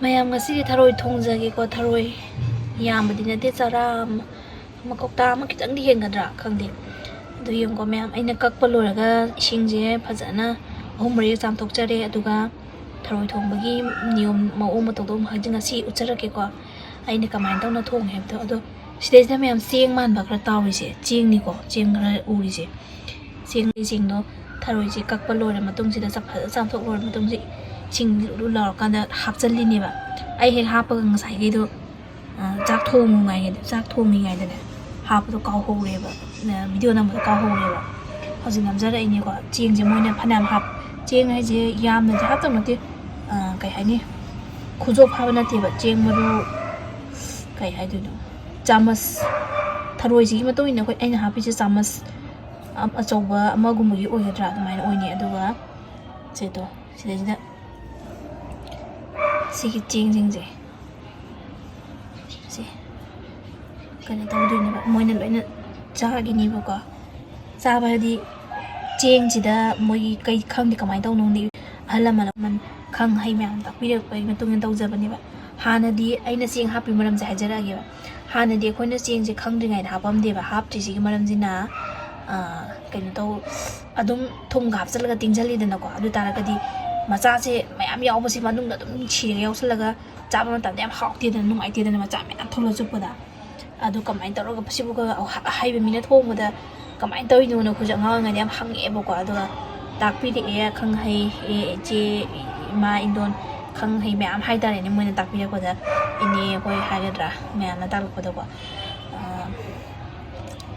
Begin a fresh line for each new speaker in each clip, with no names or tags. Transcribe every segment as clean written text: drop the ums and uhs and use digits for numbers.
ꯃꯌꯥꯝ ꯉꯁꯤꯗꯤ ꯊꯔꯣꯏ ꯊꯣꯡꯖꯒꯦꯀꯣ. ꯊꯔꯣꯏ ꯌꯥꯝꯕꯗꯤ ꯅꯠꯇꯦ, ꯆꯔꯥ ꯑꯃ ꯀꯧꯇꯥ ꯑꯃ ꯈꯤꯇꯪꯗꯤ ꯍꯦꯟꯒꯗ꯭ꯔꯥ ꯈꯪꯗꯦ. ꯑꯗꯨ ꯌꯦꯡꯉꯨꯀꯣ ꯃꯌꯥꯝ, ꯑꯩꯅ ꯀꯛꯄ ꯂꯣꯏꯔꯒ ꯏꯁꯤꯡꯁꯦ ꯐꯖꯅ 3-4 ꯆꯥꯝꯊꯣꯛꯆꯔꯦ. ꯑꯗꯨꯒ ꯊꯔꯣꯏ ꯊꯣꯡꯕꯒꯤ ꯅꯤꯌꯣꯝ ꯃꯑꯣꯡ ꯃꯇꯧꯗꯣ ꯉꯁꯤ ꯎꯠꯆꯔꯛꯀꯦꯀꯣ, ꯑꯩꯅ ꯀꯃꯥꯏꯅ ꯇꯧꯅ ꯊꯣꯡꯉꯦ ꯍꯥꯏꯕꯗꯣ. ꯑꯗꯣ ꯁꯤꯗꯩꯁꯤꯗ ꯃꯌꯥꯝ ꯆꯦꯡ ꯃꯥꯟꯕ ꯈꯔ ꯇꯥꯎꯔꯤꯁꯦ ꯆꯦꯡꯅꯤꯀꯣ, ꯆꯦꯡ ꯈꯔ ꯎꯔꯤꯁꯦ ꯆꯦꯡꯗꯣ ꯊꯔꯣꯏꯁꯦ ꯀꯛꯄ ꯂꯣꯏꯔ ꯃꯇꯨꯡꯁꯤꯗ ꯐꯖꯅ ꯆꯥꯝꯊꯣꯛ ꯂꯣꯏꯔ ꯃꯇꯨꯡꯁꯤ ꯏꯁꯤꯡ ꯂꯨ ꯂꯥꯎꯔꯀꯥꯟꯗ ꯍꯥꯞꯆꯜꯂꯤꯅꯦꯕ. ꯑꯩ ꯍꯦꯛ ꯍꯥꯞꯄꯒ ꯉꯁꯥꯏꯒꯤꯗꯣ ꯆꯥꯛ ꯊꯣꯡꯉꯤꯉꯩꯗꯅꯦ ꯍꯥꯞꯄꯗꯣ ꯀꯥꯎꯍꯧꯔꯦꯕ, ꯚꯤꯗꯤꯑꯣ ꯅꯝꯕꯗꯣ ꯀꯥꯎꯍꯧꯔꯦꯕ. ꯍꯧꯖꯤꯛ ꯅꯝꯖꯔꯛꯏꯅꯦꯀꯣ. ꯆꯦꯡꯁꯦ ꯃꯣꯏꯅ ꯐꯅꯌꯥꯝ ꯆꯦꯡ ꯍꯥꯏꯁꯦ ꯌꯥꯝꯅꯗꯤ ꯍꯥꯞꯇꯧ ꯅꯠꯇꯦ, ꯀꯩ ꯍꯥꯏꯅꯤ, ꯈꯨꯖꯣꯞ ꯍꯥꯏꯕ ꯅꯠꯇꯦꯕ. ꯆꯦꯡ ꯃꯔꯨ ꯀꯩ ꯍꯥꯏꯗꯣꯏꯅꯣ, ꯆꯥꯃꯁ, ꯊꯔꯣꯏꯁꯤꯒꯤ ꯃꯇꯨꯡ ꯏꯟꯅ ꯑꯩꯅ ꯍꯥꯞꯄꯤꯁꯦ ꯆꯥꯃꯁ ꯑꯆꯧꯕ ꯑꯃꯒꯨꯝꯕꯒꯤ ꯑꯣꯏꯒꯗ꯭ꯔꯥ ꯑꯗꯨꯃꯥꯏꯅ ꯑꯣꯏꯅꯤ. ꯑꯗꯨꯒ ꯁꯤꯗꯩꯁꯤꯗ ꯁꯤꯒꯤ ꯆꯦꯡꯁꯤꯡꯁꯦ ꯁꯤ ꯀꯩꯅꯣ ꯇꯧꯗꯣꯏꯅꯦꯕ, ꯃꯣꯏꯅ ꯂꯣꯏꯅ ꯆꯥꯈꯤꯅꯦꯕꯀꯣ. ꯆꯥꯕ ꯍꯥꯏꯗꯤ ꯆꯦꯡꯁꯤꯗ ꯃꯣꯏꯒꯤ ꯀꯩ ꯈꯪꯗꯦ ꯀꯃꯥꯏꯅ ꯇꯧꯅꯣꯡꯗꯤ ꯑꯍꯜ ꯂꯃꯟ ꯈꯪ ꯍꯩ ꯃꯌꯥꯝ ꯇꯥꯛꯄꯤꯔꯛꯄꯒꯤ ꯃꯇꯨꯡ ꯏꯟꯅ ꯇꯧꯖꯕꯅꯦꯕ. ꯍꯥꯟꯅꯗꯤ ꯑꯩꯅ ꯆꯦꯡ ꯍꯥꯞꯄꯤ ꯃꯔꯝꯁꯦ ꯍꯥꯏꯖꯔꯛꯑꯒꯦꯕ. ꯍꯥꯟꯅꯗꯤ ꯑꯩꯈꯣꯏꯅ ꯆꯦꯡꯁꯦ ꯈꯪꯗ꯭ꯔꯤꯉꯩꯗ ꯍꯥꯞꯄꯝꯗꯦꯕ. ꯍꯥꯞꯇ꯭ꯔꯤꯁꯤꯒꯤ ꯃꯔꯝꯁꯤꯅ ꯀꯩꯅꯣ ꯇꯧ, ꯑꯗꯨꯝ ꯊꯨꯝꯒ ꯍꯥꯞꯆꯤꯜꯂꯒ ꯇꯤꯡꯁꯤꯜꯂꯤꯗꯅꯀꯣ. ꯑꯗꯨ ꯇꯥꯔꯒꯗꯤ ꯃꯆꯥꯁꯦ ꯃꯌꯥꯝ ꯌꯥꯎꯕꯁꯤ ꯃꯅꯨꯡꯗ ꯑꯗꯨꯝ ꯁꯤꯔꯒ ꯌꯥꯎꯁꯜꯂꯒ ꯆꯥꯕ ꯃꯇꯝꯗ ꯌꯥꯝ ꯍꯥꯎꯇꯦꯗꯅ, ꯅꯨꯡꯉꯥꯏꯇꯦꯗꯅ, ꯃꯆꯥ ꯃꯌꯥꯝ ꯊꯣꯛꯂ ꯆꯨꯞꯄꯗ. ꯑꯗꯨ ꯀꯃꯥꯏꯅ ꯇꯧꯔꯒ ꯁꯤꯕꯨ ꯑꯍꯩꯕ ꯃꯤꯅ ꯊꯣꯡꯕꯗ ꯀꯃꯥꯏꯅ ꯇꯧꯔꯤꯅꯣꯅ ꯑꯩꯈꯣꯏꯁꯨ ꯑꯉꯥꯡ ꯑꯣꯏꯔꯤꯉꯩꯗ ꯌꯥꯝ ꯍꯪꯉꯛꯑꯦꯕꯀꯣ. ꯑꯗꯨꯒ ꯇꯥꯛꯄꯤꯔꯛꯑꯦ ꯈꯪ ꯍꯩ, ꯏꯆꯦ, ꯏꯃꯥ, ꯏꯟꯗꯣꯟ, ꯈꯪ ꯍꯩ ꯃꯌꯥꯝ ꯍꯥꯏꯇꯥꯔꯦꯅꯦ. ꯃꯣꯏꯅ ꯇꯥꯛꯄꯤꯔꯛꯄꯗ, ꯏꯅꯦ ꯑꯩꯈꯣꯏ ꯍꯥꯏꯒꯗ꯭ꯔꯥ, ꯃꯌꯥꯝꯅ ꯇꯥꯛꯂꯛꯄꯗꯀꯣ.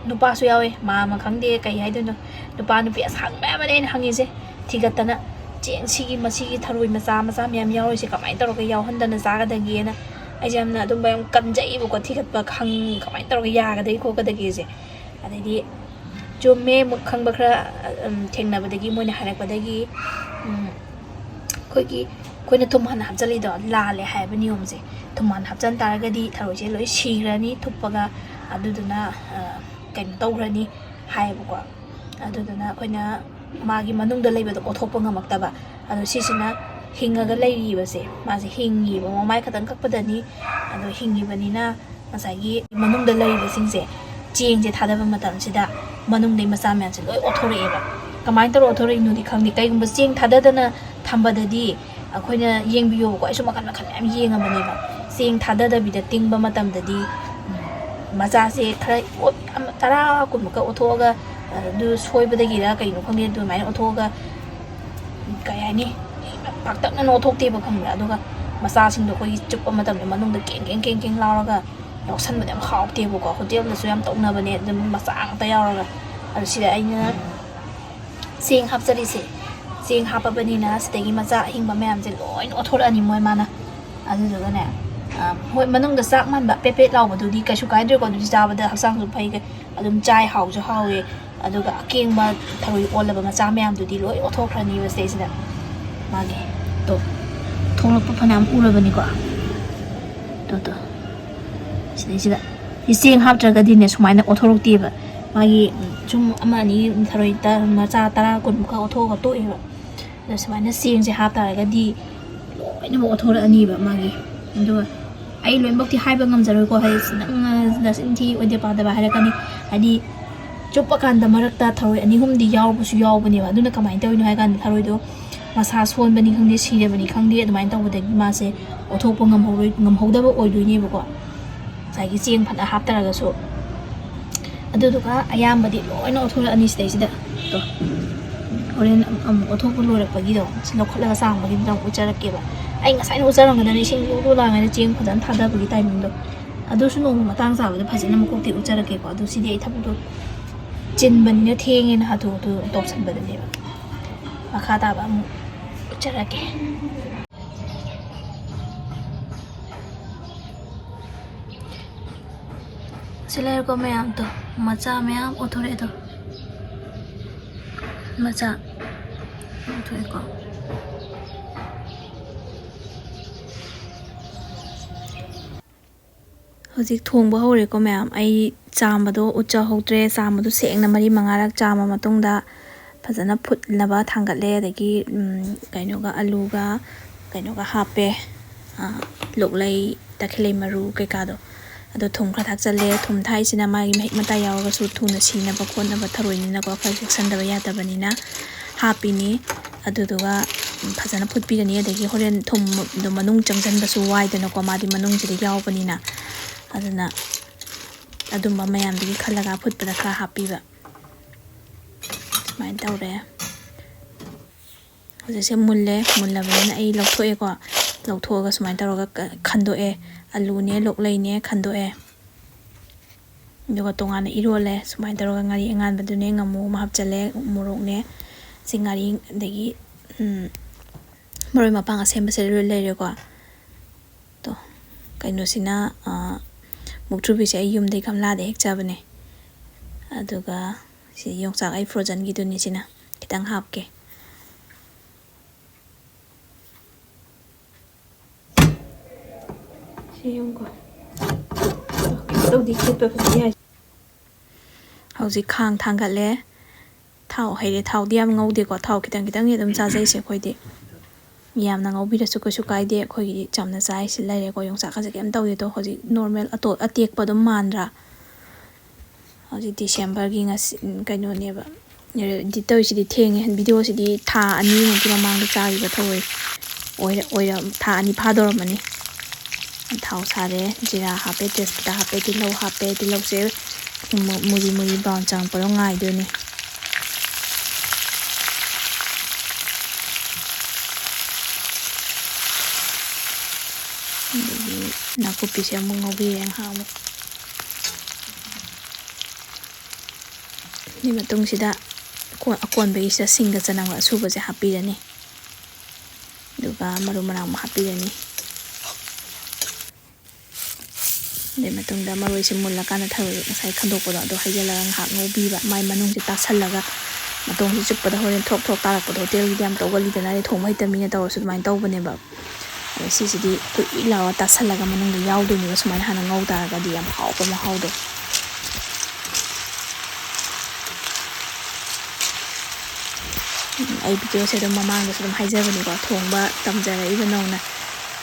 ꯅꯨꯄꯥꯁꯨ ꯌꯥꯎꯋꯦ, ꯃꯥꯃ ꯈꯪꯗꯦ ꯀꯩ ꯍꯥꯏꯗꯣꯏꯅꯣ, ꯅꯨꯄꯥ ꯅꯨꯄꯤ ꯑꯁꯥꯡ ꯃꯌꯥꯝ ꯑꯃꯅꯦ ꯑꯩꯅ ꯍꯪꯉꯤꯁꯦ ꯊꯤꯒꯠꯇꯅ. ꯆꯦꯡ ꯃꯁꯤꯒꯤ ꯊꯔꯣꯏ ꯃꯆꯥ ꯃꯌꯥꯝ ꯌꯥꯎꯔꯤꯁꯦ ꯀꯃꯥꯏꯅ ꯇꯧꯔꯒ ꯌꯥꯎꯍꯟꯗꯅ ꯆꯥꯒꯗꯒꯦꯅ ꯑꯩꯁꯦ ꯌꯥꯝꯅ ꯑꯗꯨꯝꯕ ꯌꯥꯝ ꯀꯟꯖꯩꯕꯀꯣ. ꯊꯤꯒꯠꯄ ꯀꯃꯥꯏꯅ ꯇꯧꯔꯒ ꯌꯥꯒꯗꯒꯦ ꯈꯣꯠꯀꯗꯒꯦꯁꯦ. ꯑꯗꯩꯗꯤ ꯆꯨꯝꯃꯦ ꯃꯨꯛ ꯈꯪꯕ ꯈꯔ ꯊꯦꯡꯅꯕꯗꯒꯤ, ꯃꯣꯏꯅ ꯍꯥꯏꯔꯛꯄꯗꯒꯤ ꯑꯩꯈꯣꯏꯅ ꯊꯨꯝ ꯍꯥꯟꯅ ꯍꯥꯞꯆꯜꯂꯤꯗꯣ ꯂꯥꯜꯂꯦ ꯍꯥꯏꯕ ꯅꯤꯌꯣꯝꯁꯦ. ꯊꯨꯝ ꯍꯥꯟꯅ ꯍꯥꯞꯆꯟ ꯇꯥꯔꯒꯗꯤ ꯊꯔꯣꯏꯁꯦ ꯂꯣꯏ ꯁꯤꯈ꯭ꯔꯅꯤ ꯊꯨꯞꯄꯒ, ꯑꯗꯨꯗꯨꯅ ꯀꯩꯅꯣ ꯇꯧꯈ꯭ꯔꯅꯤ ꯍꯥꯏꯌꯦꯕꯀꯣ. ꯑꯗꯨꯗꯨꯅ ꯑꯩꯈꯣꯏꯅ ꯃꯥꯒꯤ ꯃꯅꯨꯡꯗ ꯂꯩꯕꯗꯣ ꯑꯣꯠꯊꯣꯛꯄ ꯉꯝꯃꯛꯇꯕ. ꯑꯗꯣ ꯁꯤꯁꯤꯅ ꯍꯤꯡꯉꯒ ꯂꯩꯔꯤꯕꯁꯦ, ꯃꯥꯁꯦ ꯍꯤꯡꯉꯤꯕ, ꯃꯃꯥꯏ ꯈꯛꯇꯪ ꯀꯛꯄꯗꯅꯤ. ꯑꯗꯣ ꯍꯤꯡꯉꯤꯕꯅꯤꯅ ꯉꯁꯥꯏꯒꯤ ꯃꯅꯨꯡꯗ ꯂꯩꯔꯤꯕꯁꯤꯡꯁꯦ ꯆꯦꯡꯁꯦ ꯊꯥꯗꯕ ꯃꯇꯝꯁꯤꯗ ꯃꯅꯨꯡꯗꯩ ꯃꯆꯥ ꯃꯌꯥꯝꯁꯦ ꯂꯣꯏ ꯑꯣꯠꯊꯣꯔꯛꯑꯦꯕ. ꯀꯃꯥꯏꯅ ꯇꯧꯔ ꯑꯣꯠꯊꯣꯔꯛꯏꯅꯣꯗꯤ ꯈꯪꯗꯦ. ꯀꯩꯒꯨꯝꯕ ꯆꯦꯡ ꯊꯥꯗꯗꯅ ꯊꯝꯕꯗꯗꯤ ꯑꯩꯈꯣꯏꯅ ꯌꯦꯡꯕꯤꯌꯣꯕꯀꯣ, ꯑꯩꯁꯨ ꯃꯈꯜ ꯃꯌꯥꯝ ꯌꯦꯡꯉꯕꯅꯦꯕ. ꯆꯦꯡ ꯊꯥꯗꯗꯕꯤꯗ ꯇꯤꯡꯕ ꯃꯇꯝꯗꯗꯤ ꯃꯆꯥꯁꯦ ꯈꯔ 10-20ꯃꯨꯛꯀ ꯑꯣꯠꯊꯣꯛꯑꯒ, ꯑꯗꯨ ꯁꯣꯏꯕꯗꯒꯤꯔ ꯀꯩꯅꯣ ꯈꯪꯗꯦ, ꯑꯗꯨꯃꯥꯏꯅ ꯑꯣꯠꯊꯣꯛꯑꯒ ꯀꯩ ꯍꯥꯏꯅꯤ, ꯄꯥꯛꯇꯛꯅꯅ ꯑꯣꯠꯊꯣꯛꯇꯦꯕ ꯈꯪꯕ꯭ꯔꯥ. ꯑꯗꯨꯒ ꯃꯆꯥꯁꯤꯡꯗꯣ ꯑꯩꯈꯣꯏꯒꯤ ꯆꯨꯞꯄ ꯃꯇꯝꯗ ꯃꯅꯨꯡꯗ ꯀꯦꯡ ꯂꯥꯎꯔꯒ ꯌꯥꯎꯁꯟꯕꯗ ꯌꯥꯝ ꯍꯥꯎꯇꯦꯕꯀꯣ. ꯍꯣꯇꯦꯜꯗꯁꯨ ꯌꯥꯝ ꯇꯧꯅꯕꯅꯦ, ꯑꯗꯨꯝ ꯃꯆꯥ ꯉꯥꯛꯇ ꯌꯥꯎꯔꯒ. ꯑꯗꯨ ꯁꯤꯗ ꯑꯩꯅ ꯆꯦꯡ ꯍꯥꯞꯆꯔꯤꯁꯦ, ꯆꯦꯡ ꯍꯥꯞꯄꯕꯅꯤꯅ ꯁꯤꯗꯒꯤ ꯃꯆꯥ ꯑꯍꯤꯡꯕ ꯃꯌꯥꯝꯁꯦ ꯂꯣꯏꯅ ꯑꯣꯠꯊꯣꯔꯛꯑꯅꯤ ꯃꯥꯅ. ꯑꯗꯨꯗꯨꯒꯅꯦ ꯍꯣꯏ, ꯃꯅꯨꯡꯗ ꯆꯥꯛ ꯃꯥꯟꯕ ꯄꯦꯄꯦꯠ ꯂꯥꯎꯕꯗꯨꯗꯤ ꯀꯩꯁꯨ ꯀꯥꯏꯗ꯭ꯔꯦꯀꯣ. ꯑꯗꯨꯗꯤ ꯆꯥꯕꯗ ꯍꯛꯆꯥꯡꯁꯨ ꯐꯩ, ꯑꯗꯨꯝ ꯆꯥꯏ, ꯍꯥꯎꯁꯨ ꯍꯥꯎꯋꯦ. ꯑꯗꯨꯒ ꯑꯀꯦꯡꯕ ꯊꯔꯣꯏ ꯑꯣꯜꯂꯕ ꯃꯆꯥ ꯃꯌꯥꯝꯗꯨꯗꯤ ꯂꯣꯏ ꯑꯣꯠꯊꯣꯛꯈ꯭ꯔꯅꯤꯕ ꯁꯤꯗꯩꯁꯤꯗ. ꯃꯥꯒꯤ ꯊꯣꯛꯂꯛꯄ ꯐꯅꯌꯥꯝ ꯎꯔꯕꯅꯤꯀꯣ. ꯁꯤꯗꯩꯁꯤꯗ ꯆꯦꯡ ꯍꯥꯞꯇ꯭ꯔꯒꯗꯤꯅꯦ ꯁꯨꯃꯥꯏꯅ ꯑꯣꯠꯊꯣꯔꯛꯇꯦꯕ. ꯃꯥꯒꯤ ꯁꯨꯝ 1-2 ꯊꯔꯣꯏ ꯃꯆꯥ 10-20ꯃꯨꯛꯀ ꯑꯣꯠꯊꯣꯛꯑꯒ ꯇꯣꯛꯑꯦꯕ. ꯑꯗꯣ ꯁꯨꯃꯥꯏꯅ ꯆꯦꯡꯁꯦ ꯍꯥꯞꯇꯥꯔꯒꯗꯤ ꯂꯣꯏꯅꯃꯛ ꯑꯣꯠꯊꯣꯔꯛꯑꯅꯤꯕ ꯃꯥꯒꯤ. ꯑꯗꯨꯒ ꯑꯩ ꯂꯣꯏꯅꯃꯛꯇꯤ ꯍꯥꯏꯕ ꯉꯝꯖꯔꯣꯏꯀꯣ, ꯍꯥꯏꯗꯤ ꯅꯪ ꯅꯆꯤꯟ ꯊꯤ ꯑꯣꯏꯗ ꯄꯥꯗꯕ ꯍꯥꯏꯔꯛꯀꯅꯤ. ꯍꯥꯏꯗꯤ ꯆꯨꯞꯄ ꯀꯥꯟꯗ ꯃꯔꯛꯇ ꯊꯔꯣꯏ 2-3ꯗꯤ ꯌꯥꯎꯕꯁꯨ ꯌꯥꯎꯕꯅꯦꯕ. ꯑꯗꯨꯅ ꯀꯃꯥꯏꯅ ꯇꯧꯔꯤꯅꯣ ꯍꯥꯏ ꯀꯥꯟꯗ ꯊꯔꯣꯏꯗꯣ ꯃꯁꯥ ꯁꯣꯟꯕꯅꯤ ꯈꯪꯗꯦ, ꯁꯤꯔꯕꯅꯤ ꯈꯪꯗꯦ, ꯑꯗꯨꯃꯥꯏꯅ ꯇꯧꯕꯗꯒꯤ ꯃꯥꯁꯦ ꯑꯣꯠꯊꯣꯛꯄ ꯉꯝꯍꯧꯗꯕ ꯑꯣꯏꯗꯣꯏꯅꯦꯕꯀꯣ, ꯉꯁꯥꯏꯒꯤ ꯆꯦꯡ ꯐꯅ ꯍꯥꯞꯇꯔꯒꯁꯨ. ꯑꯗꯨꯗꯨꯒ ꯑꯌꯥꯝꯕꯗꯤ ꯂꯣꯏꯅ ꯑꯣꯠꯊꯣꯔꯛꯑꯅꯤ ꯁꯤꯗꯩꯁꯤꯗ. ꯍꯣꯔꯦꯟ ꯑꯃꯨꯛ ꯑꯣꯠꯊꯣꯛꯄ ꯂꯣꯏꯔꯛꯄꯒꯤꯗꯣ, ꯂꯧꯈꯠꯂꯒ ꯆꯥꯝꯕꯒꯤꯗꯣ ꯑꯃꯨꯛ ꯎꯠꯆꯔꯛꯀꯦꯕ. ꯑꯩ ꯉꯁꯥꯏꯅ ꯎꯠꯆꯔꯝꯒꯗꯕꯅꯤ, ꯏꯁꯤꯡ ꯂꯨ ꯂꯥꯡꯉꯩꯗ ꯆꯦꯡ ꯐꯖꯅ ꯊꯥꯗꯕꯒꯤ ꯇꯥꯏꯃꯤꯡꯗꯣ. ꯑꯗꯨꯁꯨ ꯅꯣꯡꯃ ꯃꯇꯥꯡ ꯆꯥꯕꯗ ꯐꯖꯅ ꯃꯀꯣꯛꯇꯤ ꯎꯠꯆꯔꯛꯀꯦꯀꯣ. ꯑꯗꯨ ꯁꯤꯗꯤ ꯑꯩ ꯊꯕꯛꯇꯣ ꯆꯤꯟꯕꯅꯤꯅ ꯊꯦꯡꯉꯦꯅ ꯍꯥꯊꯨ ꯇꯧꯁꯟꯕꯗꯅꯦꯕ. ꯃꯈꯥ ꯇꯥꯕ ꯑꯃꯨꯛ ꯎꯠꯆꯔꯛꯀꯦ. ꯁꯤ ꯂꯩꯔꯦꯀꯣ ꯃꯌꯥꯝꯗꯣ, ꯃꯆꯥ ꯃꯌꯥꯝ ꯑꯣꯠꯊꯣꯔꯛꯑꯦꯗꯣ, ꯃꯆꯥ ꯑꯣꯠꯊꯣꯛꯑꯦꯀꯣ. ꯍꯧꯖꯤꯛ ꯊꯣꯡꯕ ꯍꯧꯔꯦꯀꯣ ꯃꯌꯥꯝ. ꯑꯩ ꯆꯥꯝꯕꯗꯣ ꯎꯠꯆꯍꯧꯗ꯭ꯔꯦ. ꯆꯥꯝꯕꯗꯣ ꯁꯦꯡꯅ 3-4ꯔꯛ ꯆꯥꯝꯃ ꯃꯇꯨꯡꯗ ꯐꯖꯅ ꯐꯨꯠꯅꯕ ꯊꯥꯡꯒꯠꯂꯦ. ꯑꯗꯒꯤ ꯀꯩꯅꯣꯒ ꯑꯂꯨꯒ ꯀꯩꯅꯣꯒ ꯍꯥꯞꯄꯦ, ꯂꯣꯛꯂꯩ ꯇꯈꯦꯜꯂꯩ ꯃꯔꯨ ꯀꯩꯀꯥꯗꯣ ꯑꯗꯣ ꯊꯨꯝ ꯈꯔ ꯊꯥꯛꯆꯜꯂꯦ ꯊꯨꯝ ꯊꯥꯛꯏꯁꯤꯅ ꯃꯥꯒꯤ ꯃꯍꯤꯛ ꯃꯇꯥꯏ ꯌꯥꯎꯔꯒꯁꯨ ꯊꯨꯅ ꯁꯤꯅꯕ ꯈꯣꯠꯅꯕ ꯊꯔꯣꯏꯅꯤꯅꯀꯣ ꯈꯔ ꯆꯦꯛꯁꯤꯟꯗꯕ ꯌꯥꯗꯕꯅꯤ나 ꯍꯥꯞꯄꯤꯅꯤ ꯑꯗꯨꯗꯨꯒ ꯐꯖꯅ ꯐꯨꯠꯄꯤꯒꯅꯤ ꯑꯗꯒꯤ ꯍꯣꯔꯦꯟ ꯊꯨꯝꯗꯣ ꯃꯅꯨꯡ ꯆꯪꯁꯤꯟꯕꯁꯨ ꯋꯥꯏꯗꯅꯀꯣ ꯃꯥꯗꯤ ꯃꯅꯨꯡꯁꯤꯗ ꯌꯥꯎꯕꯅꯤꯅ ꯑꯗꯨꯅ ꯑꯗꯨꯝꯕ ꯃꯌꯥꯝꯗꯨꯒꯤ ꯈꯜꯂꯒ ꯐꯨꯠꯄꯗ ꯈꯔ ꯍꯥꯞꯄꯤꯕ ꯁꯨꯃꯥꯏꯅ ꯇꯧꯔꯦ ꯍꯧꯖꯤꯛꯁꯦ ꯃꯨꯜꯂꯕꯅꯤꯅ ꯑꯩ ꯂꯧꯊꯣꯛꯑꯦꯀꯣ ꯂꯧꯊꯣꯛꯑꯒ ꯁꯨꯃꯥꯏꯅ ꯇꯧꯔꯒ ꯈꯟꯗꯣꯛꯑꯦ ꯑꯂꯨꯅꯦ ꯂꯣꯛꯂꯩꯅꯦ ꯈꯟꯗꯣꯛꯑꯦ ꯑꯗꯨꯒ ꯇꯣꯉꯥꯟꯅ ꯏꯔꯣꯜꯂꯦ ꯁꯨꯃꯥꯏꯅ ꯇꯧꯔꯒ ꯉꯥꯔꯤ ꯑꯉꯥꯟꯕꯗꯨꯅꯦ ꯉꯥꯃꯨ ꯑꯃ ꯍꯥꯞꯆꯜꯂꯦ ꯃꯣꯔꯣꯛꯅꯦ ꯁꯤ ꯉꯥꯔꯤ ꯑꯗꯒꯤ ꯃꯔꯣꯏ ꯃꯄꯥꯡ ꯑꯁꯦꯝꯕꯁꯦ ꯂꯣꯏ ꯂꯩꯔꯦꯀꯣ ꯇꯣ ꯀꯩꯅꯣꯁꯤꯅ ꯃꯨꯛꯊ꯭ꯔꯨꯕꯤꯁꯦ ꯑꯩ ꯌꯨꯝꯗꯩ ꯒꯝꯂꯥꯗ ꯍꯦꯛꯆꯕꯅꯦ ꯑꯗꯨꯒ ꯁꯤ ꯌꯣꯡꯆꯥꯛ ꯑꯩ ꯐ꯭ꯔꯣꯖꯟꯒꯤꯗꯨꯅꯤ ꯁꯤꯅ ꯈꯤꯇꯪ ꯍꯥꯞꯀꯦ ꯍꯧꯖꯤꯛ ꯈꯥꯡ ꯊꯥꯡꯒꯠꯂꯦ ꯊꯥꯎ ꯍꯩꯔꯦ ꯊꯥꯎꯗꯤ ꯌꯥꯝ ꯉꯧꯗꯦꯀꯣ ꯊꯥꯎ ꯈꯤꯇꯪ ꯈꯤꯇꯪꯗꯤ ꯑꯗꯨꯝ ꯆꯥꯖꯩꯁꯦ ꯑꯩꯈꯣꯏꯗꯤ ꯌꯥꯝꯅ ꯉꯧꯕꯤꯔꯁꯨ ꯀꯩꯁꯨ ꯀꯥꯏꯗꯦ ꯑꯩꯈꯣꯏꯒꯤꯗꯤ ꯆꯝꯅ ꯆꯥꯏꯁꯤ ꯂꯩꯔꯦꯀꯣ ꯌꯣꯡꯆꯥꯛꯀꯁꯦ ꯀꯩꯝ ꯇꯧꯗꯦꯗꯣ ꯍꯧꯖꯤꯛ ꯅꯣꯔꯃꯦꯜ ꯑꯇꯦꯛꯄ ꯑꯗꯨꯝ ꯃꯥꯟꯗ꯭ꯔꯥ ꯍꯧꯖꯤꯛ ꯗꯤꯁꯦꯝꯕꯔꯒꯤ ꯉꯁꯤ ꯀꯩꯅꯣꯅꯦꯕ ꯏꯗꯤꯠ ꯇꯧꯔꯤꯁꯤꯗꯤ ꯊꯦꯡꯉꯦ ꯚꯤꯗꯤꯑꯣꯁꯤꯗꯤ ꯊꯥ 2ꯃꯨꯛꯀꯤ ꯃꯃꯥꯡꯗ ꯆꯥꯈꯤꯕ ꯊꯔꯣꯏ ꯊꯥ 2 ꯐꯥꯗꯧꯔꯝꯃꯅꯤ ꯊꯥꯎ ꯁꯥꯔꯦ ꯖꯤꯔꯥ ꯍꯥꯞꯄꯦ ꯇꯦꯖꯄꯇꯥ ꯍꯥꯞꯄꯦ ꯇꯤꯜꯍꯧ ꯍꯥꯞꯄꯦ ꯇꯤꯜꯍꯧꯁꯦ ꯃꯨꯔꯤ ꯕ꯭ꯔꯥꯎꯟ ꯆꯪꯉꯛꯄꯗꯣ ꯉꯥꯏꯗꯣꯏꯅꯦ ꯑꯗꯒꯤ ꯅꯥꯀꯨꯞꯄꯤꯁꯦ ꯑꯃꯨꯛ ꯉꯧꯕꯤꯔꯦ ꯉꯥꯏꯍꯥꯛ ꯑꯃꯨꯛ ꯑꯗꯨꯒꯤ ꯃꯇꯨꯡꯁꯤꯗ ꯑꯀꯣꯟꯕꯒꯤꯁꯤꯗ ꯁꯤꯡꯒ ꯆꯅꯝꯒ ꯑꯁꯨꯕꯁꯦ ꯍꯥꯞꯄꯤꯔꯅꯤ ꯑꯗꯨꯒ ꯃꯔꯨ ꯃꯔꯥꯡ ꯑꯃꯨꯛ ꯍꯥꯞꯄꯤꯔꯅꯤ ꯑꯗꯨꯒꯤ ꯃꯇꯨꯡꯗ ꯃꯔꯣꯏꯁꯦ ꯃꯨꯜꯂꯀꯥꯟꯗ ꯊꯔꯣꯏ ꯉꯁꯥꯏ ꯈꯟꯗꯣꯛꯄꯗꯣ ꯑꯗꯣ ꯍꯩꯖꯤꯜꯂꯒ ꯉꯥꯏꯍꯥꯛ ꯉꯧꯕꯤꯕ ꯃꯥꯏ ꯃꯅꯨꯡꯁꯦ ꯇꯥꯁꯜꯂꯒ ꯃꯇꯣꯡꯁꯦ ꯆꯨꯞꯄꯗ ꯍꯣꯔꯦꯟ ꯊꯣꯛ ꯇꯥꯔꯛꯄꯗꯣ ꯍꯣꯇꯦꯜꯒꯤꯗꯤ ꯌꯥꯝ ꯇꯧꯒꯜꯂꯤꯗꯅ ꯊꯣꯡꯕ ꯍꯩꯇꯕ ꯃꯤꯅ ꯇꯧꯔꯁꯨ ꯑꯗꯨꯃꯥꯏꯅ ꯇꯧꯕꯅꯦꯕ ꯑꯗꯣ ꯁꯤꯁꯤꯗꯤ ꯀꯨꯏ ꯂꯥꯎꯔ ꯇꯥꯁꯜꯂꯒ ꯃꯅꯨꯡꯗ ꯌꯥꯎꯗꯣꯏꯅꯦꯕ ꯁꯨꯃꯥꯏꯅ ꯍꯥꯟꯅ ꯉꯧ ꯇꯥꯔꯒꯗꯤ ꯌꯥꯝ ꯍꯥꯎꯕ ꯃꯍꯥꯎꯗꯣ ꯑꯩ ꯚꯤꯗꯤꯑꯣꯁꯦ ꯑꯗꯨꯝ ꯃꯃꯥꯡꯗꯁꯨ ꯑꯗꯨꯝ ꯍꯥꯏꯖꯕꯅꯤꯀꯣ ꯊꯣꯡꯕ ꯇꯝꯖꯔꯛꯏꯕ ꯅꯧꯅ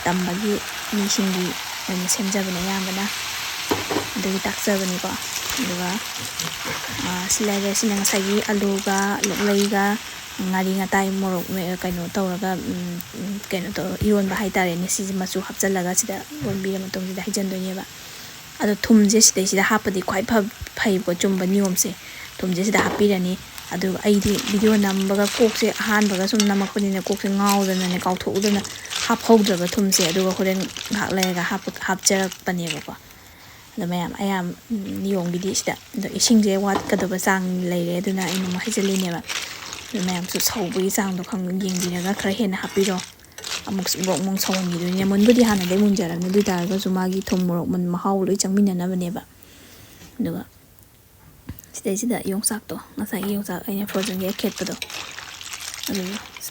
ꯇꯝꯕꯒꯤ ꯃꯤꯁꯤꯡꯒꯤ ꯑꯣꯏꯅ ꯁꯦꯝꯖꯕꯅꯦ ꯑꯌꯥꯝꯕꯅ ꯑꯗꯨꯒꯤ ꯇꯥꯛꯆꯕꯅꯤꯀꯣ ꯑꯗꯨꯒ ꯁꯤ ꯂꯩꯔꯦ ꯁꯤꯅ ꯉꯁꯥꯏꯒꯤ ꯑꯂꯨꯒ ꯂꯣꯛꯂꯩꯒ ꯉꯥꯔꯤ ꯉꯇꯥꯏ ꯃꯣꯔꯣꯛ ꯀꯩꯅꯣ ꯇꯧꯔꯒ ꯀꯩꯅꯣ ꯇꯧꯔ ꯏꯔꯣꯟꯕ ꯍꯥꯏꯇꯥꯔꯦꯅꯦ ꯁꯤꯁꯦ ꯃꯆꯨ ꯍꯥꯞꯆꯤꯜꯂꯒ ꯁꯤꯗ ꯂꯣꯟꯕꯤꯔ ꯃꯇꯨꯡꯁꯤꯗ ꯍꯩꯖꯤꯟꯗꯣꯏꯅꯦꯕ ꯑꯗꯣ ꯊꯨꯝꯁꯦ ꯁꯤꯗꯩꯁꯤꯗ ꯍꯥꯞꯄꯗꯤ ꯈ꯭ꯋꯥꯏ ꯐꯩꯀꯣ ꯆꯨꯝꯕ ꯅꯤꯌꯣꯝꯁꯦ ꯊꯨꯝꯁꯦ ꯁꯤꯗ ꯍꯥꯞꯄꯤꯔꯅꯤ ꯑꯗꯨꯒ ꯑꯩꯗꯤ ꯚꯤꯗꯤꯑꯣ ꯅꯝꯕꯒ ꯀꯣꯛꯁꯦ ꯑꯍꯥꯟꯕꯒ ꯁꯨꯝ ꯅꯝꯃꯛꯄꯅꯤꯅ ꯀꯣꯛꯁꯦ ꯉꯥꯎꯗꯅꯅꯦ ꯀꯥꯎꯊꯣꯛꯎꯗꯅ ꯍꯥꯞꯍꯧꯗ꯭ꯔꯕ ꯊꯨꯝꯁꯦ ꯑꯗꯨꯒ ꯍꯣꯔꯦꯟ ꯉꯥꯏꯍꯥꯛ ꯂꯩꯔꯒ ꯍꯥꯞꯆꯔꯛꯄꯅꯦꯕꯀꯣ ꯑꯗꯣ ꯃꯌꯥꯝ ꯅꯤꯌꯣꯝꯒꯤꯗꯤ ꯁꯤꯗ ꯑꯗꯣ ꯏꯁꯤꯡꯁꯦ ꯋꯥꯠꯀꯗꯕ ꯆꯥꯡ ꯂꯩꯔꯦ ꯑꯗꯨꯅ ꯑꯩꯅ ꯑꯃꯨꯛ ꯍꯩꯖꯤꯜꯂꯤꯅꯦꯕ ꯑꯗꯨ ꯃꯌꯥꯝꯁꯨ ꯁꯧꯕꯒꯤ ꯆꯥꯡꯗꯣ ꯌꯦꯡꯕꯤꯔꯒ ꯈꯔ ꯍꯦꯟꯅ ꯍꯥꯞꯄꯤꯔꯣ ꯑꯃꯨꯛ ꯁꯧꯍꯟꯈꯤꯗꯣꯏꯅꯦ ꯃꯨꯟꯕꯨꯗꯤ ꯍꯥꯟꯅꯗꯩ ꯃꯨꯟꯖꯔꯕꯅꯤ ꯑꯗꯨ ꯑꯣꯏꯇꯥꯔꯒꯁꯨ ꯃꯥꯒꯤ ꯊꯨꯝ ꯃꯣꯔꯣꯛ ꯃꯍꯥꯎ ꯂꯣꯏ ꯆꯪꯃꯤꯟꯅꯅꯕꯅꯦꯕ ꯑꯗꯨꯒ ꯁꯤꯗꯩꯁꯤꯗ ꯌꯣꯡꯆꯥꯛꯇꯣ ꯉꯁꯥꯏꯒꯤ ꯌꯣꯡꯆꯥꯛ ꯑꯩꯅ ꯐ꯭ꯔꯣꯖꯟꯒꯤ ꯑꯈꯦꯠꯄꯗꯣ ꯑꯗꯨ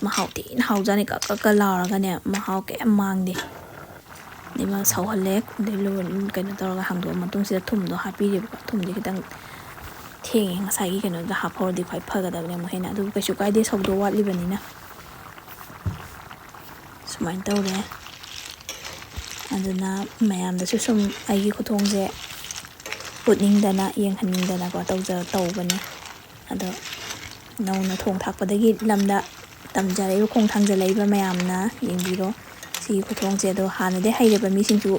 ꯃꯍꯥꯎ ꯊꯤꯅ ꯍꯥꯎꯖꯥꯅꯤ ꯀꯛ ꯂꯥꯎꯔꯒꯅꯦ ꯃꯍꯥꯎ ꯀꯌꯥꯝ ꯃꯥꯡꯗꯦ ꯑꯗꯩ ꯃꯥ ꯁꯧꯍꯜꯂꯦ ꯑꯗꯩ ꯀꯩꯅꯣ ꯇꯧꯔꯒ ꯍꯥꯡꯗꯣꯛꯑ ꯃꯇꯨꯡꯁꯤꯗ ꯊꯨꯝꯗꯣ ꯍꯥꯞꯄꯤꯔꯦꯕꯀꯣ ꯊꯨꯝꯗꯤ ꯈꯤꯇꯪ ꯊꯦꯡꯉꯦ ꯉꯁꯥꯏꯒꯤ ꯀꯩꯅꯣꯗ ꯍꯥꯞꯐꯧꯔꯗꯤ ꯈ꯭ꯋꯥꯏ ꯐꯒꯗꯕꯅꯦ ꯑꯃꯨꯛ ꯍꯦꯟꯅ ꯑꯗꯨꯕꯨ ꯀꯩꯁꯨ ꯀꯥꯏꯗꯦ ꯁꯧꯗꯣꯛ ꯋꯥꯠꯂꯤꯕꯅꯤꯅ ꯁꯨꯃꯥꯏꯅ ꯇꯧꯔꯦ ꯑꯗꯨꯅ ꯃꯌꯥꯝꯗꯁꯨ ꯁꯨꯝ ꯑꯩꯒꯤ ꯈꯨꯊꯣꯡꯁꯦ ꯎꯠꯅꯤꯡꯗꯅ ꯌꯦꯡꯍꯟꯅꯤꯡꯗꯅꯀꯣ ꯇꯧꯕꯅꯦ ꯑꯗꯣ ꯅꯧꯅ ꯊꯣꯡ ꯊꯥꯛꯄꯗꯒꯤ ꯂꯝꯗ ꯇꯝꯖꯔꯛꯏꯕ ꯈꯣꯡ ꯊꯥꯡꯖꯜꯂꯛꯏꯕ ꯃꯌꯥꯝꯅ ꯌꯦꯡꯕꯤꯔꯣ ꯁꯤꯒꯤ ꯈꯨꯊꯣꯡꯁꯦ ꯑꯗꯣ ꯍꯥꯟꯅꯗꯤ ꯍꯩꯔꯕ ꯃꯤꯁꯤꯡꯁꯨ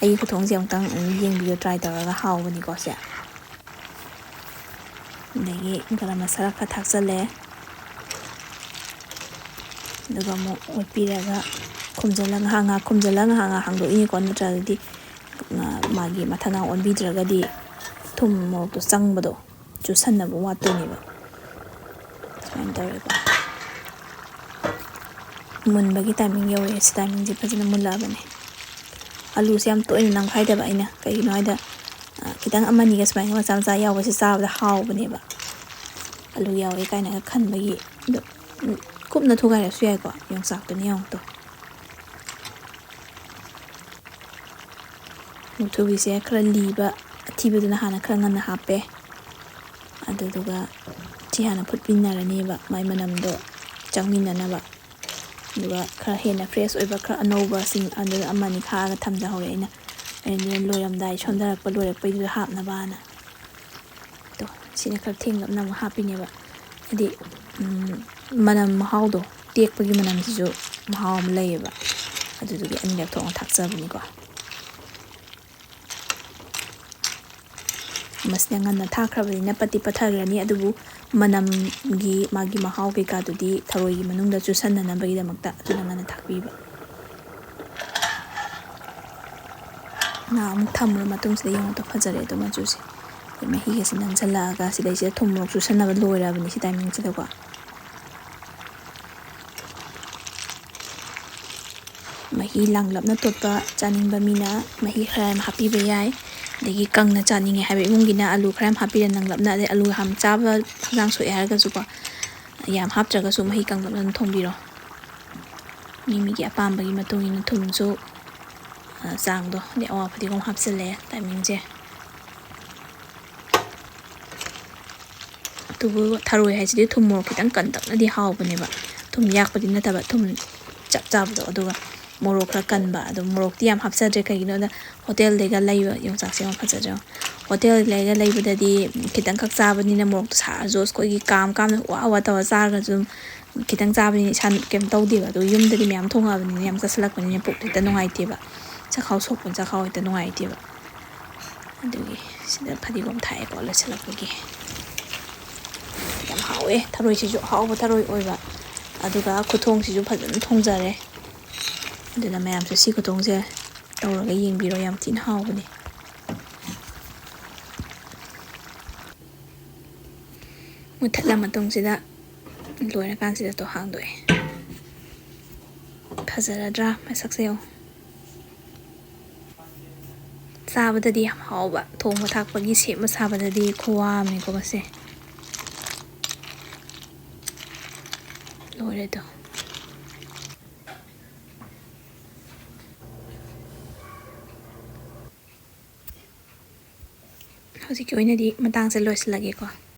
ꯑꯩꯒꯤ ꯈꯨꯊꯣꯡꯁꯦ ꯑꯃꯨꯛꯇꯪ ꯌꯦꯡꯕꯤꯌꯣ ꯇ꯭ꯔꯥꯏ ꯇꯧꯔꯒ ꯍꯥꯎꯕꯅꯤꯀꯣ ꯁꯦ ꯑꯗꯒꯤ ꯒꯔꯝ ꯃꯁꯥꯂꯥ ꯈꯔ ꯊꯥꯛꯆꯜꯂꯦ ꯑꯗꯨꯒ ꯑꯃꯨꯛ ꯑꯣꯠꯄꯤꯔꯒ ꯉꯥꯏꯍꯥꯛ ꯈꯨꯝꯖꯤꯜꯂꯒ ꯉꯥꯏꯍꯥꯛ ꯍꯥꯡꯗꯣꯛꯏꯅꯤꯀꯣ ꯅꯠꯇ꯭ꯔꯒꯗꯤ ꯃꯥꯒꯤ ꯃꯊꯛꯒꯥꯡ ꯑꯣꯟꯕꯤꯗ꯭ꯔꯒꯗꯤ ꯊꯨꯝ ꯃꯣꯔꯣꯛꯇꯣ ꯆꯪꯕꯗꯣ ꯆꯨꯁꯟꯅꯕ ꯋꯥꯠꯇꯣꯏꯅꯦꯕ ꯁꯨꯃꯥꯏꯅ ꯇꯧꯔꯦꯀꯣ ꯃꯨꯟꯕꯒꯤ ꯇꯥꯏꯃꯤꯡ ꯌꯧꯔꯛꯑꯦ ꯁꯤ ꯇꯥꯏꯃꯤꯡꯁꯦ ꯐꯖꯅ ꯃꯨꯜꯂꯛꯑꯕꯅꯦ ꯑꯂꯨꯁꯦ ꯌꯥꯝ ꯇꯣꯏꯅ ꯅꯝꯈꯥꯏꯗꯕ ꯑꯩꯅ ꯀꯩꯒꯤꯅꯣ ꯍꯥꯏꯗ ꯈꯤꯇꯪ ꯑꯃꯅꯤꯒ ꯁꯨꯃꯥꯏꯅ ꯃꯆꯥ ꯃꯆꯥ ꯌꯥꯎꯕꯁꯦ ꯆꯥꯕꯗ ꯍꯥꯎꯕꯅꯦꯕ ꯑꯂꯨ ꯌꯥꯎꯋꯦ ꯀꯥꯏꯅꯒ ꯈꯟꯕꯒꯤ ꯑꯗꯣ ꯀꯨꯞꯅ ꯊꯨꯒꯥꯏꯔꯁꯨ ꯌꯥꯏꯀꯣ ꯌꯣꯡꯆꯥꯛꯇꯨꯅ ꯌꯦꯡꯉꯨꯇꯣ ꯃꯨꯛꯊ꯭ꯔꯨꯕꯤꯁꯦ ꯈꯔ ꯂꯤꯕ ꯑꯊꯤꯕꯗꯨꯅ ꯍꯥꯟꯅ ꯈꯔ ꯉꯟꯅ ꯍꯥꯞꯄꯦ ꯑꯗꯨꯗꯨꯒ ꯁꯤ ꯍꯥꯟꯅ ꯐꯨꯠꯄꯤꯅꯔꯅꯦꯕ ꯃꯥꯏ ꯃꯅꯝꯗꯣ ꯆꯪꯃꯤꯟꯅꯅꯕ ꯑꯗꯨꯒ ꯈꯔ ꯍꯦꯟꯅ ꯐ꯭ꯔꯦꯁ ꯑꯣꯏꯕ ꯈꯔ ꯑꯅꯧꯕꯁꯤꯡ ꯑꯗꯨꯗ ꯑꯃꯅꯤ ꯈꯥꯛꯑꯒ ꯊꯝꯖꯍꯧꯔꯦ ꯑꯩꯅ ꯂꯣꯏꯔꯝꯗꯥꯏ ꯁꯣꯟꯊꯔꯛꯄ ꯂꯣꯏꯔꯛꯄꯩꯗꯨꯗ ꯍꯥꯞꯅꯕꯅ ꯑꯗꯣ ꯁꯤꯅ ꯈꯔ ꯊꯦꯡꯂꯞꯅ ꯑꯃꯨꯛ ꯍꯥꯞꯄꯤꯅꯦꯕ ꯍꯥꯏꯗꯤ ꯃꯅꯝ ꯃꯍꯥꯎꯗꯣ ꯇꯦꯛꯄꯒꯤ ꯃꯅꯝꯁꯤꯁꯨ ꯃꯍꯥꯎ ꯑꯃ ꯂꯩꯌꯦꯕ ꯑꯗꯨꯗꯨꯒꯤ ꯑꯅꯤꯔꯛ ꯊꯣꯛꯅ ꯊꯥꯛꯆꯕꯅꯤꯀꯣ ꯃꯁꯤꯅ ꯉꯟꯅ ꯊꯥꯛꯈ꯭ꯔꯕꯅꯤꯅ ꯄꯠꯇꯤ ꯄꯠꯊꯈ꯭ꯔꯅꯤ ꯑꯗꯨꯕꯨ ꯃꯅꯝꯒꯤ ꯃꯥꯒꯤ ꯃꯍꯥꯎ ꯀꯩꯀꯥꯗꯨꯗꯤ ꯊꯔꯣꯏꯒꯤ ꯃꯅꯨꯡꯗ ꯆꯨꯁꯟꯅꯅꯕꯒꯤꯗꯃꯛꯇ ꯑꯗꯨꯅ ꯉꯟꯅ ꯊꯥꯛꯄꯤꯕ ꯑꯃꯨꯛ ꯊꯝꯃꯨꯔ ꯃꯇꯨꯡꯁꯤꯗ ꯌꯦꯡꯉꯣꯇꯣ ꯐꯖꯔꯦ ꯑꯗꯣ ꯃꯆꯨꯁꯦ ꯃꯍꯤꯒꯁꯤ ꯅꯪꯁꯜꯂꯛꯑꯒ ꯁꯤꯗꯩꯁꯤꯗ ꯊꯨꯝ ꯃꯣꯔꯣꯛ ꯆꯨꯁꯟꯅꯕ ꯂꯣꯏꯔꯕꯅꯤ ꯁꯤ ꯇꯥꯏꯃꯤꯡꯁꯤꯗꯀꯣ ꯃꯍꯤ ꯂꯥꯡꯂꯞꯅ ꯇꯣꯠꯄ ꯆꯥꯅꯤꯡꯕ ꯃꯤꯅ ꯃꯍꯤ ꯈꯔ ꯌꯥꯝ ꯍꯥꯞꯄꯤꯕ ꯌꯥꯏ ꯑꯗꯒꯤ ꯀꯪꯅ ꯆꯥꯅꯤꯡꯉꯦ ꯍꯥꯏꯕ ꯏꯃꯨꯡꯒꯤꯅ ꯑꯂꯨ ꯈꯔ ꯌꯥꯝ ꯍꯥꯞꯄꯤꯔ ꯅꯪꯂꯞꯅ ꯑꯗꯩ ꯑꯂꯨ ꯌꯥꯝ ꯆꯥꯕ ꯍꯛꯆꯥꯡ ꯁꯣꯛꯑꯦ ꯍꯥꯏꯔꯒꯁꯨꯀꯣ ꯌꯥꯝ ꯍꯥꯞꯇ꯭ꯔꯒꯁꯨ ꯃꯍꯤ ꯀꯪꯂꯞꯅ ꯑꯗꯨꯝ ꯊꯣꯡꯕꯤꯔꯣ ꯃꯤꯒꯤ ꯑꯄꯥꯝꯕꯒꯤ ꯃꯇꯨꯡ ꯏꯟꯅ ꯊꯨꯝꯁꯨ ꯆꯥꯡꯗꯣ ꯑꯗꯩ ꯑꯋꯥ ꯐꯗꯤꯒꯣꯝ ꯍꯥꯞꯆꯤꯜꯂꯦ ꯇꯥꯏꯃꯤꯡꯁꯦ ꯑꯗꯨꯕꯨ ꯊꯔꯣꯏ ꯍꯥꯏꯁꯤꯗꯤ ꯊꯨꯝ ꯃꯣꯔꯣꯛ ꯈꯤꯇꯪ ꯀꯟꯇꯛꯅꯗꯤ ꯍꯥꯎꯕꯅꯦꯕ ꯊꯨꯝ ꯌꯥꯛꯄꯗꯤ ꯅꯠꯇꯕ ꯊꯨꯝ ꯆꯞ ꯆꯥꯕꯗꯣ ꯑꯗꯨꯒ ꯃꯣꯔꯣꯛ ꯈꯔ ꯀꯟꯕ ꯑꯗꯣ ꯃꯣꯔꯣꯛꯇꯤ ꯌꯥꯝ ꯍꯥꯞꯆꯗ꯭ꯔꯦ ꯀꯩꯒꯤꯅꯣꯗ ꯍꯣꯇꯦꯜꯗꯩꯒ ꯂꯩꯕ ꯌꯣꯡꯆꯥꯛꯁꯦ ꯌꯥꯝ ꯐꯖꯗ꯭ꯔꯦ ꯍꯣꯇꯦꯜꯗꯩꯒ ꯂꯩꯕꯗꯗꯤ ꯈꯤꯇꯪꯈꯛ ꯆꯥꯕꯅꯤꯅ ꯃꯣꯔꯣꯛꯇꯣ ꯁꯥꯔꯁꯨ ꯑꯩꯈꯣꯏꯒꯤ ꯀꯥꯝꯅ ꯋꯥ ꯋꯥ ꯇꯧꯔ ꯆꯥꯔꯒꯁꯨ ꯑꯗꯨꯝ ꯈꯤꯇꯪ ꯆꯥꯕꯅꯤꯅ ꯏꯁꯥ ꯀꯩꯝ ꯇꯧꯗꯦꯕ ꯑꯗꯣ ꯌꯨꯝꯗꯗꯤ ꯃꯌꯥꯝ ꯊꯣꯡꯉꯛꯑꯕꯅꯤꯅ ꯌꯥꯝ ꯆꯥꯁꯤꯜꯂꯛꯄꯅꯤꯅ ꯄꯨꯛ ꯍꯦꯛꯇ ꯅꯨꯡꯉꯥꯏꯇꯦꯕ ꯆꯈꯥꯎ ꯁꯣꯛꯄ ꯆꯈꯥꯎ ꯍꯦꯛꯇ ꯅꯨꯡꯉꯥꯏꯇꯦꯕ ꯑꯗꯨꯒꯤ ꯁꯤꯗ ꯐꯗꯤꯒꯣꯝ ꯊꯥꯛꯑꯦꯀꯣ ꯂꯣꯏꯁꯤꯜꯂꯛꯄꯒꯤ ꯌꯥꯝ ꯍꯥꯎꯋꯦ ꯊꯔꯣꯏꯁꯤꯁꯨ ꯑꯍꯥꯎꯕ ꯊꯔꯣꯏ ꯑꯣꯏꯕ ꯑꯗꯨꯒ ꯈꯨꯊꯣꯡꯁꯤꯁꯨ ꯐꯖꯅ ꯊꯣꯡꯖꯔꯦ ꯑꯗꯨꯅ ꯃꯌꯥꯝꯁꯨ ꯁꯤ ꯈꯨꯊꯣꯡꯁꯦ ꯇꯧꯔꯒ ꯌꯦꯡꯕꯤꯔꯣ ꯌꯥꯝ ꯊꯤꯅ ꯍꯥꯎꯕꯅꯦ ꯃꯨꯊꯠꯂ ꯃꯇꯨꯡꯁꯤꯗ ꯂꯣꯏꯔꯀꯥꯟꯁꯤꯗ ꯍꯥꯡꯗꯣꯛꯑꯦ ꯐꯖꯔꯗ꯭ꯔꯥ ꯃꯁꯛꯁꯦ ꯌꯦꯡꯉꯣ ꯆꯥꯕꯗꯗꯤ ꯌꯥꯝ ꯍꯥꯎꯕ ꯊꯣꯡꯕ ꯊꯥꯛꯄꯒꯤ ꯁꯦꯝꯕ ꯁꯥꯕꯗꯗꯤ ꯈꯨꯋꯥ ꯑꯃꯅꯤꯀꯣ ꯃꯁꯦ ꯂꯣꯏꯔꯦꯗꯣ ꯍꯧꯖꯤꯛꯀꯤ ꯑꯣꯏꯅꯗꯤ ꯃꯇꯥꯡꯁꯦ ꯂꯣꯏꯁꯤꯜꯂꯒꯦꯀꯣ